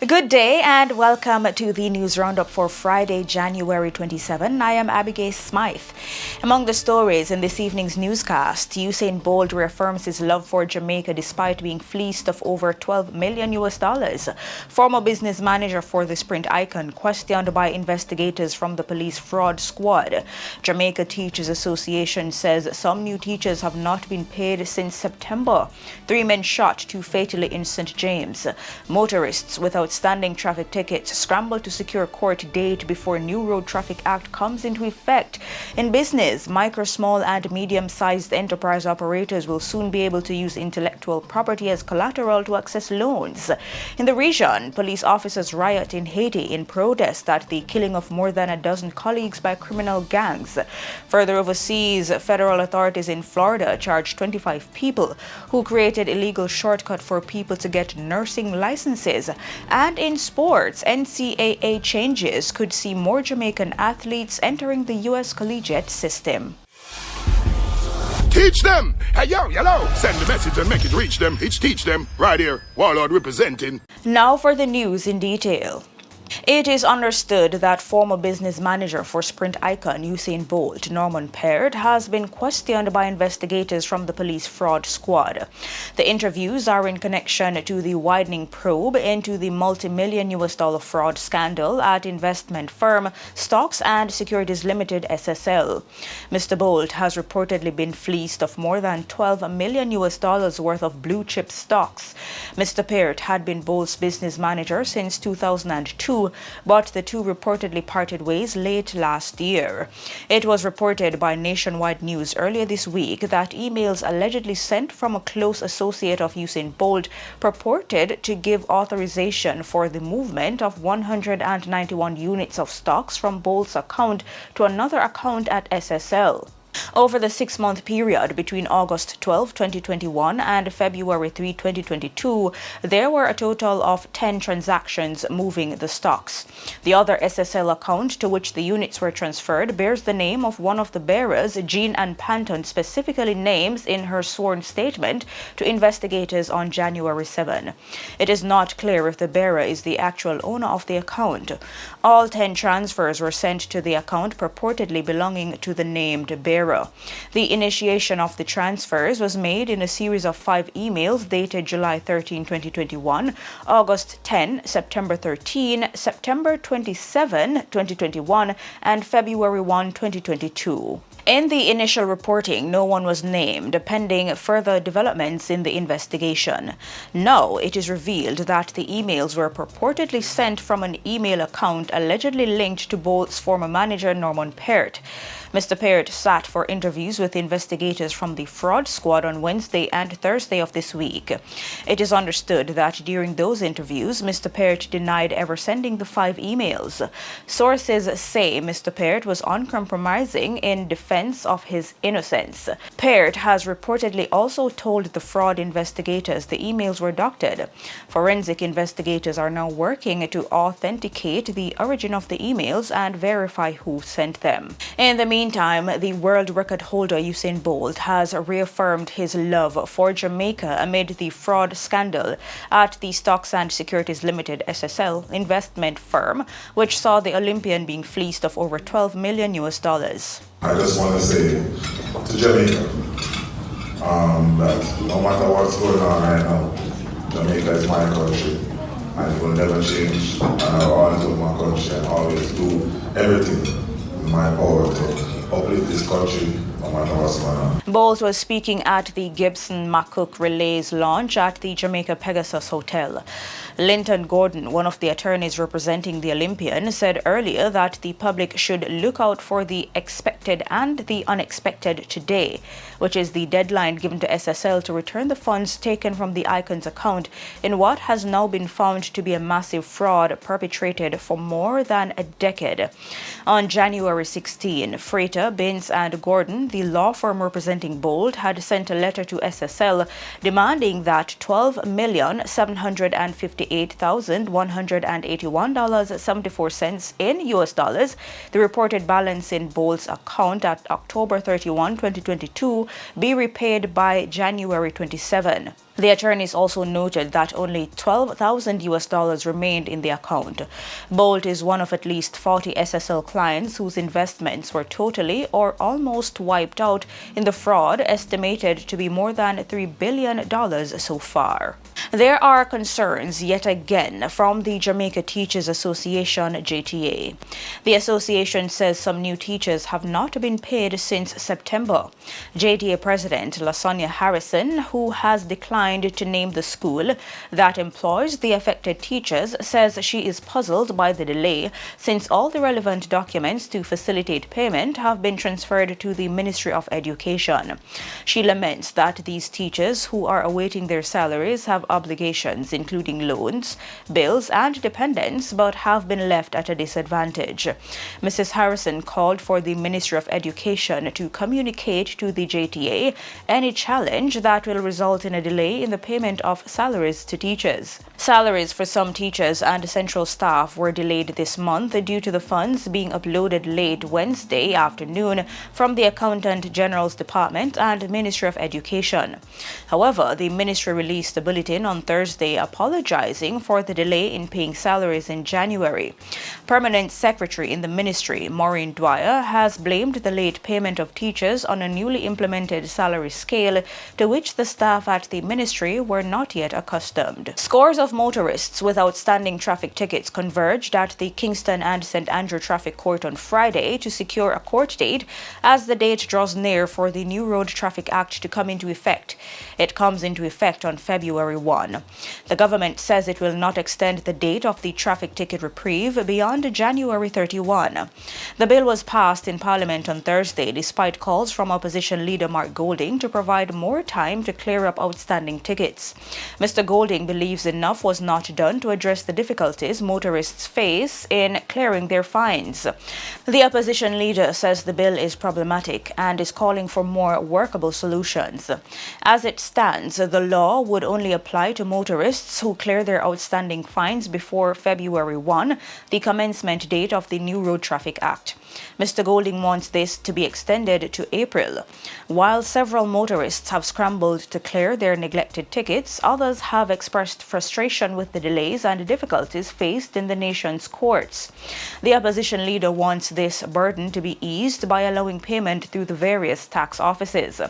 Good day and welcome to the news roundup for Friday, January 27. I am Abigail Smythe. Among the stories in this evening's newscast, Usain Bolt reaffirms his love for Jamaica despite being fleeced of over $12 million. Former business manager for the sprint icon questioned by investigators from the police fraud squad. Jamaica Teachers Association says some new teachers have not been paid since September. 3 men shot, 2 fatally in St. James. Motorists without outstanding traffic tickets scramble to secure court date before new Road Traffic Act comes into effect. In business, micro, small and medium-sized enterprise operators will soon be able to use intellectual property as collateral to access loans. In the region, police officers riot in Haiti in protest at the killing of more than a dozen colleagues by criminal gangs. Further overseas, federal authorities in Florida charged 25 people who created illegal shortcut for people to get nursing licenses. And in sports, NCAA changes could see more Jamaican athletes entering the U.S. collegiate system. Teach them! Hey, yo, hello! Send the message and make it reach them. It's teach them. Right here, Warlord representing. Now for the news in detail. It is understood that former business manager for sprint icon Usain Bolt, Norman Peart, has been questioned by investigators from the police fraud squad. The interviews are in connection to the widening probe into the multi-million US dollar fraud scandal at investment firm Stocks and Securities Limited SSL. Mr. Bolt has reportedly been fleeced of more than $12 million worth of blue chip stocks. Mr. Peart had been Bolt's business manager since 2002. But the two reportedly parted ways late last year. It was reported by Nationwide News earlier this week that emails allegedly sent from a close associate of Usain Bolt purported to give authorization for the movement of 191 units of stocks from Bolt's account to another account at SSL. Over the 6-month period between August 12, 2021 and February 3, 2022, there were a total of 10 transactions moving the stocks. The other SSL account to which the units were transferred bears the name of one of the bearers, Jean Ann Panton specifically names in her sworn statement to investigators on January 7. It is not clear if the bearer is the actual owner of the account. All 10 transfers were sent to the account purportedly belonging to the named bearer. The initiation of the transfers was made in a series of 5 emails dated July 13, 2021, August 10, September 13, September 27, 2021, and February 1, 2022. In the initial reporting, no one was named, pending further developments in the investigation. Now, it is revealed that the emails were purportedly sent from an email account allegedly linked to Bolt's former manager, Norman Peart. Mr. Peart sat for interviews with investigators from the fraud squad on Wednesday and Thursday of this week. It is understood that during those interviews, Mr. Peart denied ever sending the 5 emails. Sources say Mr. Peart was uncompromising in defense of his innocence. Peart has reportedly also told the fraud investigators the emails were doctored. Forensic investigators are now working to authenticate the origin of the emails and verify who sent them. In the meantime, the world record holder Usain Bolt has reaffirmed his love for Jamaica amid the fraud scandal at the Stocks and Securities Limited SSL investment firm, which saw the Olympian being fleeced of over $12 million. I just want to say to Jamaica that no matter what's going on right now, Jamaica is my country and it will never change. And I'll always love my country and always do everything in my power to uplift this country no matter what's going on. Bolt was speaking at the Gibson McCook Relays launch at the Jamaica Pegasus Hotel. Linton Gordon, one of the attorneys representing the Olympian, said earlier that the public should look out for the expected and the unexpected today, which is the deadline given to SSL to return the funds taken from the icon's account in what has now been found to be a massive fraud perpetrated for more than a decade. On January 16, Frater, Binns and Gordon, the law firm representing Bolt, had sent a letter to SSL demanding that $12,758,181.74 in US dollars, the reported balance in Bolt's account at October 31, 2022, be repaid by January 27. The attorneys also noted that only $12,000 remained in the account. Bolt is one of at least 40 SSL clients whose investments were totally or almost wiped out in the fraud, estimated to be more than $3 billion so far. There are concerns yet again from the Jamaica Teachers Association, JTA. The association says some new teachers have not been paid since September. JTA President Lasonia Harrison, who has declined to name the school that employs the affected teachers, says she is puzzled by the delay since all the relevant documents to facilitate payment have been transferred to the Ministry of Education. She laments that these teachers who are awaiting their salaries have obligations including loans, bills and dependents but have been left at a disadvantage. Mrs. Harrison called for the Ministry of Education to communicate to the JTA any challenge that will result in a delay in the payment of salaries to teachers. Salaries for some teachers and central staff were delayed this month due to the funds being uploaded late Wednesday afternoon from the Accountant General's Department and Ministry of Education. However, the ministry released a bulletin on Thursday apologizing for the delay in paying salaries in January. Permanent Secretary in the ministry, Maureen Dwyer, has blamed the late payment of teachers on a newly implemented salary scale to which the staff at the ministry were not yet accustomed. Scores of motorists with outstanding traffic tickets converged at the Kingston and St. Andrew Traffic Court on Friday to secure a court date as the date draws near for the new Road Traffic Act to come into effect. It comes into effect on February 1. The government says it will not extend the date of the traffic ticket reprieve beyond January 31. The bill was passed in Parliament on Thursday despite calls from opposition leader Mark Golding to provide more time to clear up outstanding tickets. Mr. Golding believes enough was not done to address the difficulties motorists face in clearing their fines. The opposition leader says the bill is problematic and is calling for more workable solutions. As it stands, the law would only apply to motorists who clear their outstanding fines before February 1, the commencement date of the new Road Traffic Act. Mr. Golding wants this to be extended to April. While several motorists have scrambled to clear their neglected tickets, others have expressed frustration with the delays and difficulties faced in the nation's courts. The opposition leader wants this burden to be eased by allowing payment through the various tax offices.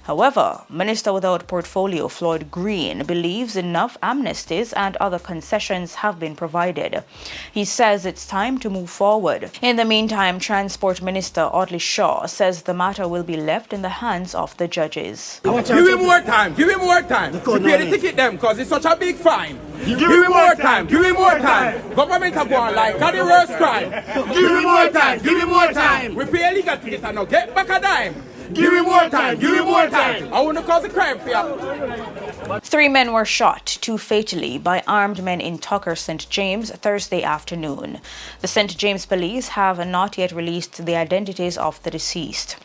However, Minister without Portfolio Floyd Green believes enough amnesties and other concessions have been provided. He says it's time to move forward. In the meantime, Transport Minister Audley Shaw says the matter will be left in the hands of the judges. Give him more time, give him more time to pay the ticket them because it's such a big fine. Give him more time, give him more time. Government have gone like that the worst crime. Give him more time, give him more time. We pay a legal ticket and now get back a dime. Give him more time, give him more time. I want to cause a crime for you. 3 men were shot, 2 fatally, by armed men in Tucker, St. James, Thursday afternoon. The St. James police have not yet released the identities of the deceased.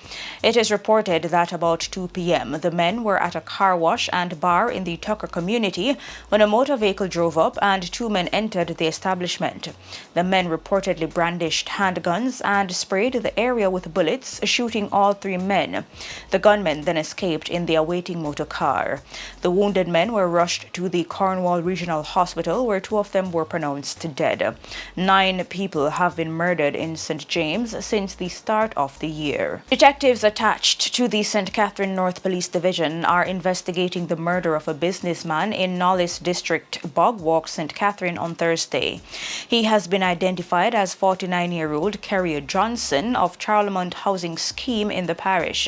It is reported that about 2 p.m. the men were at a car wash and bar in the Tucker community when a motor vehicle drove up and 2 men entered the establishment. The men reportedly brandished handguns and sprayed the area with bullets, shooting all 3 men. The gunmen then escaped in the awaiting motor car. The wounded men were rushed to the Cornwall Regional Hospital, where 2 of them were pronounced dead. 9 people have been murdered in St. James since the start of the year. Detectives attached to the St. Catherine North Police Division are investigating the murder of a businessman in Knowles District, Bogwalk, St. Catherine on Thursday. He has been identified as 49-year-old Carrier Johnson of Charlemont Housing Scheme in the parish.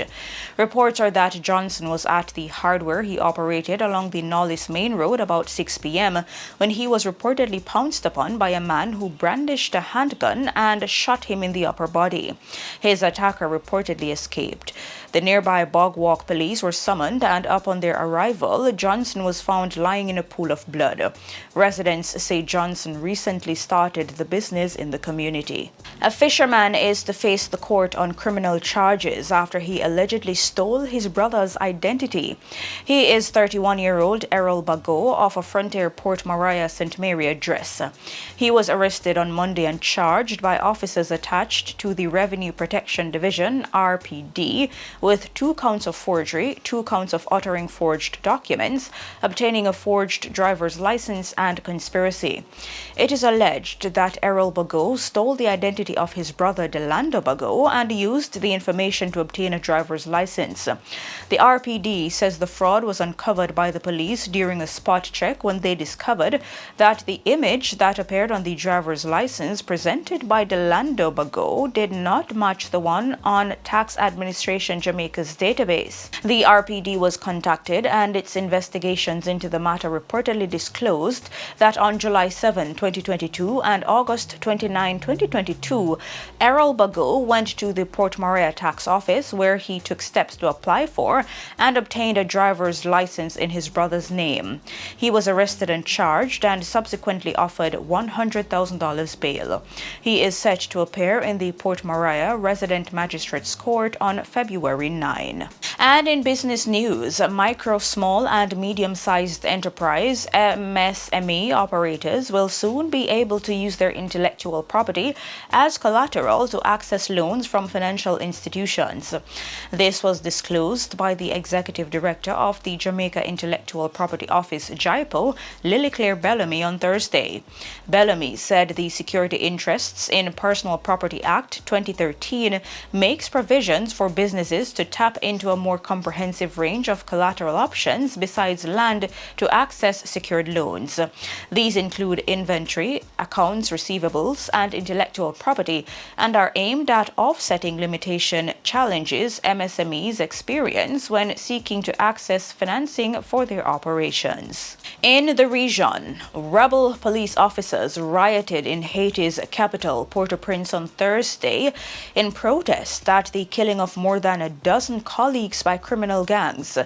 Reports are that Johnson was at the hardware he operated along the Knowles Main Road about 6 p.m. when he was reportedly pounced upon by a man who brandished a handgun and shot him in the upper body. His attacker reportedly escaped. The nearby Bogwalk police were summoned, and upon their arrival, Johnson was found lying in a pool of blood. Residents say Johnson recently started the business in the community. A fisherman is to face the court on criminal charges after he allegedly stole his brother's identity. He is 31-year-old Errol Bago of a Frontier Port Maria St. Mary address. He was arrested on Monday and charged by officers attached to the Revenue Protection Division, RPD, with 2 counts of forgery, 2 counts of uttering forged documents, obtaining a forged driver's license, and conspiracy. It is alleged that Errol Bago stole the identity of his brother Delando Bago and used the information to obtain a driver's license. The RPD says the fraud was uncovered by the police during a spot check when they discovered that the image that appeared on the driver's license presented by Delando Bago did not match the one on Tax Administration Jamaica's database. The RPD was contacted and its investigations into the matter reportedly disclosed that on July 7, 2022 and August 29, 2022, Errol Bago went to the Port Maria tax office where he took steps to apply for and obtained a driver's license in his brother's name. He was arrested and charged and subsequently offered $100,000 bail. He is set to appear in the Port Maria Resident Magistrates Court on February 9. And in business news, micro, small and medium-sized enterprise MSME operators will soon be able to use their intellectual property as collateral to access loans from financial institutions. This was disclosed by the Executive Director of the Jamaica Intellectual Property Office, JIPO, Lily Claire Bellamy, on Thursday. Bellamy said the Security Interests in Personal Property Act 2013 makes provisions for businesses to tap into a more comprehensive range of collateral options besides land to access secured loans. These include inventory, accounts receivables, and intellectual property, and are aimed at offsetting limitation challenges MSMEs experience when seeking to access financing for their operations. In the region, rebel police officers rioted in Haiti's capital, Port-au-Prince, on Thursday in protest at the killing of more than a dozen colleagues by criminal gangs.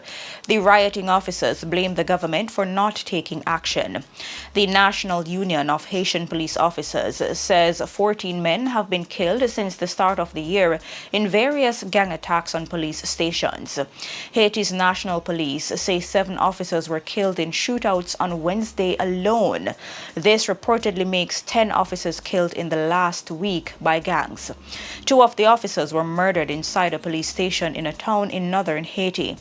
The rioting officers blamed the government for not taking action. The National Union of Haitian Police Officers says 14 men have been killed since the start of the year in various gang attacks on police stations. Haiti's National Police say 7 officers were killed in shootouts on Wednesday alone. This reportedly makes 10 officers killed in the last week by gangs. 2 of the officers were murdered inside a police station in a town in northern Haiti.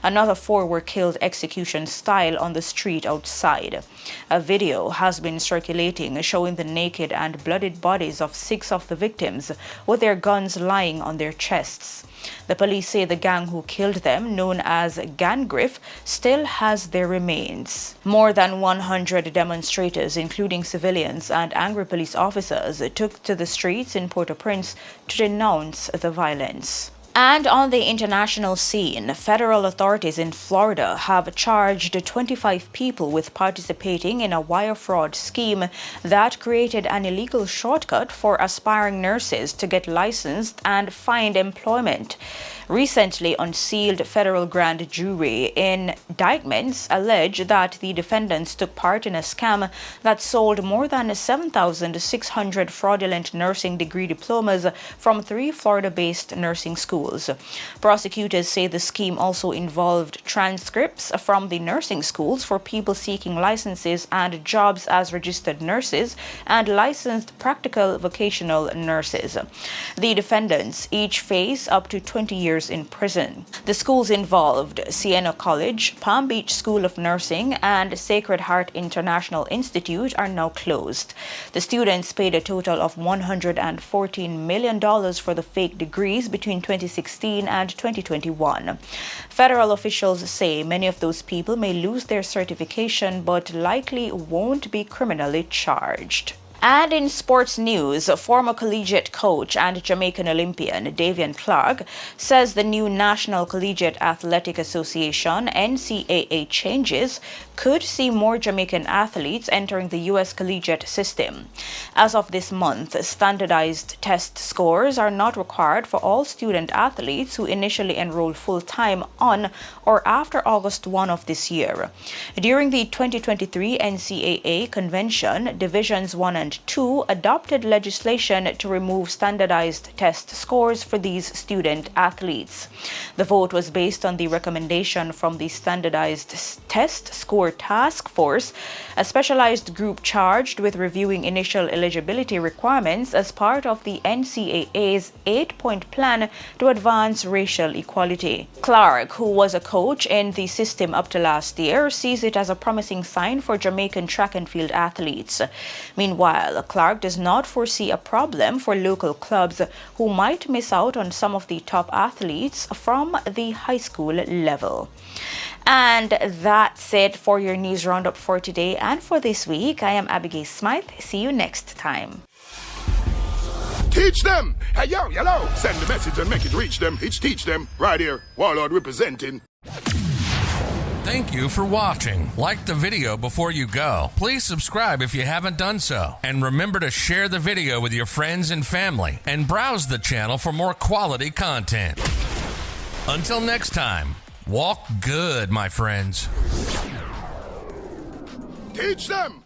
Another 4 were killed execution style on the street outside. A video has been circulating showing the naked and bloodied bodies of 6 of the victims with their guns lying on their chests. The police say the gang who killed them, known as Gangrif, still has their remains. More than 100 demonstrators, including civilians and angry police officers, took to the streets in Port-au-Prince to denounce the violence. And on the international scene, federal authorities in Florida have charged 25 people with participating in a wire fraud scheme that created an illegal shortcut for aspiring nurses to get licensed and find employment. Recently unsealed federal grand jury indictments allege that the defendants took part in a scam that sold more than 7,600 fraudulent nursing degree diplomas from 3 Florida-based nursing schools. Prosecutors say the scheme also involved transcripts from the nursing schools for people seeking licenses and jobs as registered nurses and licensed practical vocational nurses. The defendants each face up to 20 years in prison. The schools involved, Siena College, Palm Beach School of Nursing, and Sacred Heart International Institute, are now closed. The students paid a total of $114 million for the fake degrees between 2016 and 2021. Federal officials say many of those people may lose their certification but likely won't be criminally charged. And in sports news, former collegiate coach and Jamaican Olympian Davian Clark says the new National Collegiate Athletic Association (NCAA) changes could see more Jamaican athletes entering the U.S. collegiate system. As of this month, standardized test scores are not required for all student athletes who initially enrolled full-time on or after August 1 of this year. During the 2023 NCAA convention, Divisions 1 and 2002 adopted legislation to remove standardized test scores for these student athletes. The vote was based on the recommendation from the Standardized Test Score Task Force, a specialized group charged with reviewing initial eligibility requirements as part of the NCAA's 8-point plan to advance racial equality. Clark, who was a coach in the system up to last year, sees it as a promising sign for Jamaican track and field athletes. Meanwhile, Clark does not foresee a problem for local clubs who might miss out on some of the top athletes from the high school level. And that's it for your news roundup for today and for this week. I am Abigail Smythe. See you next time. Teach them! Hey, yo, hello! Send the message and make it reach them. It's teach them. Right here, Warlord representing. Thank you for watching. Like the video before you go. Please subscribe if you haven't done so. And remember to share the video with your friends and family. And browse the channel for more quality content. Until next time, walk good, my friends. Teach them!